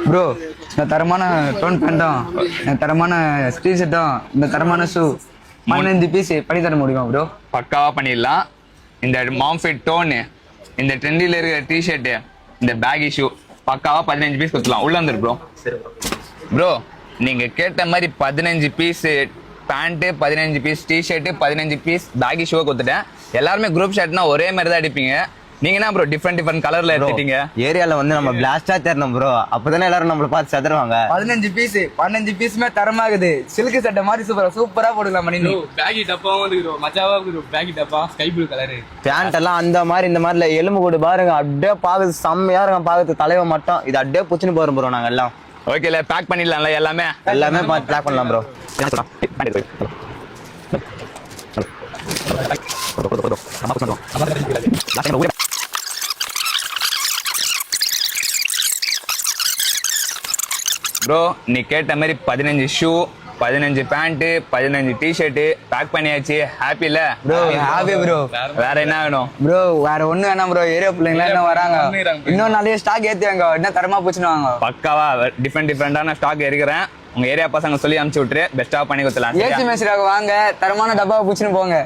Bro இந்த தரமான tone பேண்ட்டும் இந்த தரமான டிஷர்ட்டும் இந்த தரமான ஷூ 15 பீஸ் பண்ணி தர முடியுமா ப்ரோ? பக்காவா பண்ணிடலாம். இந்த மாம்ஃபிட் டோனு, இந்த ட்ரெண்டில் இருக்கிற டிஷர்ட்டு, இந்த பேகி ஷூ பக்காவா 15 பீஸ் கொடுத்துலாம். உள்ள வந்துரு ப்ரோ. ப்ரோ நீங்க கேட்ட மாதிரி 15 piece pant, 15 piece T shirt, 15 piece baggy shoe கொடுத்துட்டேன். எல்லாருமே குரூப் ஷர்ட்னா ஒரே மாதிரி தான் அடிப்பீங்க. நீங்க என்ன ப்ரோ டிஃப்ரெண்ட் கலர்ல எடுத்துட்டீங்க? ஏரியால வந்து நம்ம பிளாஸ்டா தேரணும் ப்ரோ. அப்பதானே எல்லாரும் நம்மள பார்த்து செதறுவாங்க. 15 பீஸுமே தரமாகுது. சில்க் சட்டை மாதிரி சூப்பரா போடலாம் மணி. பேகி டப்பாவும் வந்து மச்சாவா இருக்கு. பேகி டப்பா ஸ்கை ப்ளூ கலரு. பேண்ட் எல்லாம் அந்த மாதிரி இந்த மாதிரில எலும்பு கூடு பாருங்க, அப்படியே பாக்குது செம்மையா இருக்கும். பாக்குறது தலைவன் மட்டும் இது அப்படியே புச்சுன்னு போறோம் ப்ரோ. நாங்க எல்லாம் ஓகேல பேக் பண்ணிடலாம்ல? எல்லாமே பார்த்து பேக் பண்ணலாம் ப்ரோ. ப்ரோ நீ கேட்ட மாதிரி 15 ஷூ, 15 பேண்ட், 15 டிஷர்ட் பேக் பண்ணியாச்சு. ஹாப்பி இல்ல ப்ரோ? Happy bro. வேற என்ன வேணும் ப்ரோ? வேற ஒண்ணு வேணாம் ப்ரோ. ஏரியா பிள்ளைங்களா இன்னும் வராங்க. இன்னும் நிறைய ஸ்டாக் ஏத்துவாங்க. என்ன தரமா போச்சுன்னு பக்காவா டிஃப்ரெண்டான ஸ்டாக் இருக்கிறேன். உங்க ஏரியா பசங்க சொல்லி அனுப்பிச்சு விட்டுரு. பெஸ்டா பண்ணி கொடுத்துலாம். ஏசி மேஸ்ராக வாங்க. தரமான டப்பாவை பூச்சின்னு போங்க.